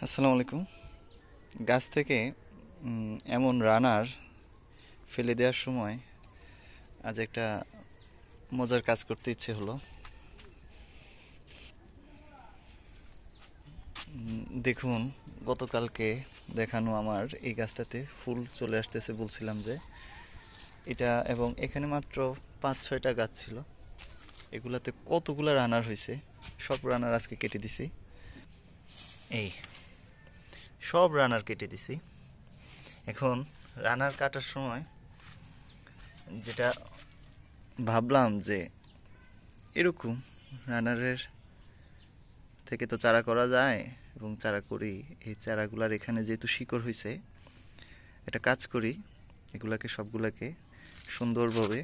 আসসালামু আলাইকুম। গাছ থেকে এমন রানার ফেলে দেওয়ার সময় আজ একটা মজার কাজ করতে ইচ্ছে হলো। দেখুন, গতকালকে দেখানো আমার এই গাছটাতে ফুল চলে আসতেছে, বলছিলাম যে এটা, এবং এখানে মাত্র 5-6টা গাছ ছিল, এগুলাতে কতগুলা রানার হয়েছে। সব রানার আজকে কেটে দিছি। এই সব রানার কেটে দিছি। এখন রানার কাটার সময় যেটা ভাবলাম যে এরকম রানারের থেকে তো চারা করা যায়, এবং চারা করি। এই চারাগুলার এখানে যেহেতু শিকড় হয়েছে, একটা কাজ করি, এগুলাকে সবগুলাকে সুন্দরভাবে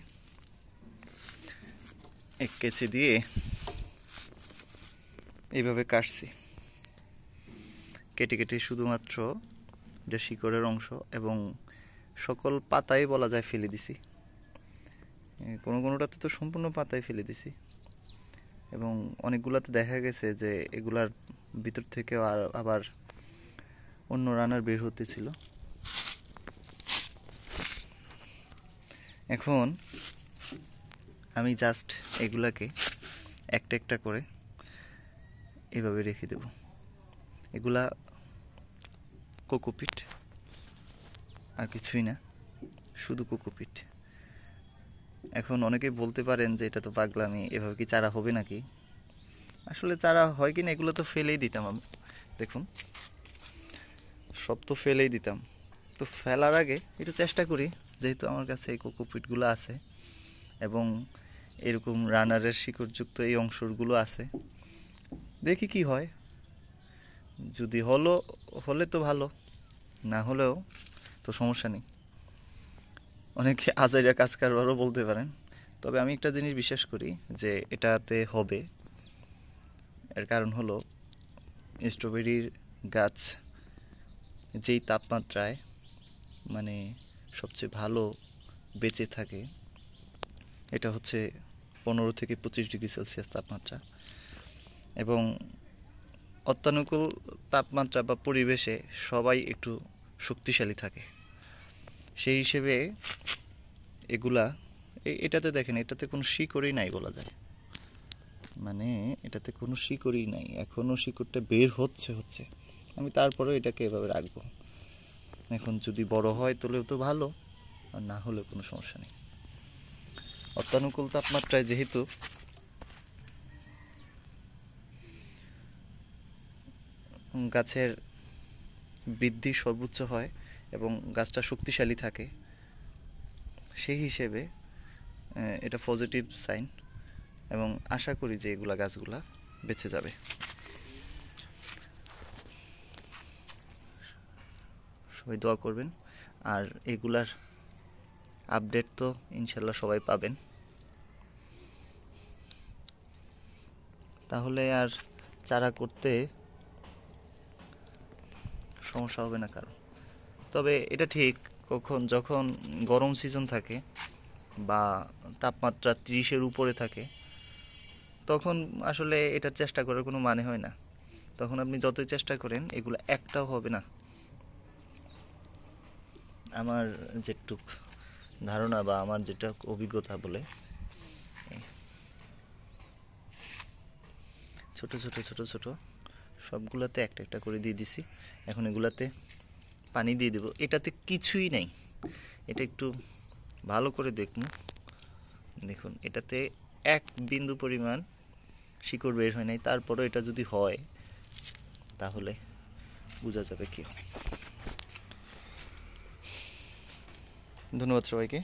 এক কেচি দিয়ে এইভাবে কাটছি। কেটে কেটে শুধুমাত্র এটা শিকড়ের অংশ, এবং সকল পাতাই বলা যায় ফেলে দিছি। কোনোটাতে তো সম্পূর্ণ পাতাই ফেলে দিছি, এবং অনেকগুলাতে দেখা গেছে যে এগুলার ভিতর থেকে আবার অন্য রানার বের হতেছিল। এখন আমি জাস্ট এগুলাকে একটা একটা করে এভাবে রেখে দেব। এগুলা কোকোপিট, আর কিছুই না, শুধু কোকোপিট। এখন অনেকেই বলতে পারেন যে এটা তো পাগলামি, এভাবে কি চারা হবে নাকি? আসলে চারা হয় কিনা এগুলো তো ফেলেই দিতাম আমি। দেখুন, সব তো ফেলেই দিতাম। তো ফেলার আগে একটু চেষ্টা করি, যেহেতু আমার কাছে এই কোকোপিটগুলো আছে এবং এরকম রানারের শিকড়যুক্ত এই অংশগুলো আছে, দেখি কি হয়। যদি হলে তো ভালো, না হলেও তো সমস্যা নেই। অনেকে আজাইরা কাজ কারবারও বলতে পারেন, তবে আমি একটা জিনিস বিশ্বাস করি যে এটাতে হবে। এর কারণ হলো, স্ট্রবেরির গাছ যেই তাপমাত্রায় মানে সবচেয়ে ভালো বেঁচে থাকে, এটা হচ্ছে 15 থেকে 25 ডিগ্রি সেলসিয়াস তাপমাত্রা, এবং অত্যানুকূল তাপমাত্রা বা পরিবেশে সবাই একটু শক্তিশালী থাকে। সেই হিসেবে এগুলা এটাতে দেখেন, এটাতে কোনো শিকড়ই নাই বলা যায়, মানে এটাতে কোনো শিকড়ই নাই, এখনও শিকড়টা বের হচ্ছে। আমি তারপরেও এটাকে এভাবে রাখবো। এখন যদি বড় হয় তাহলেও তো ভালো, আর না হলেও কোনো সমস্যা নেই। অত্যানুকূল তাপমাত্রায় যেহেতু গাছের বৃদ্ধি সর্বোচ্চ হয় এবং গাছটা শক্তিশালী থাকে, সেই হিসেবে এটা পজিটিভ সাইন, এবং আশা করি যে এগুলা গাছগুলা বেঁচে যাবে। সবাই দোয়া করবেন, আর এগুলার আপডেট তো ইনশাল্লাহ সবাই পাবেন। তাহলে আর চারা করতে সমস্যা হবে না কারো। তবে এটা ঠিক, যখন গরম সিজন থাকে বা তাপমাত্রা 30-এর উপরে থাকে, তখন আসলে এটার চেষ্টা করার কোনো মানে হয় না। তখন আপনি যতই চেষ্টা করেন, এগুলো একটাও হবে না। আমার যেটুক ধারণা বা আমার যেটা অভিজ্ঞতা বলে, ছোট ছোট ছোট ছোট সবগুলাতে একটা একটা করে দিয়ে দিছি। এখন এগুলাতে পানি দিয়ে দেব। এটাতে কিছুই নাই, এটা একটু ভালো করে দেখুন। দেখুন, এটাতে এক বিন্দু পরিমাণ শিকড় বের হয় নাই। তারপরও এটা যদি হয়, তাহলে বোঝা যাবে কি হয়। ধন্যবাদ সবাইকে।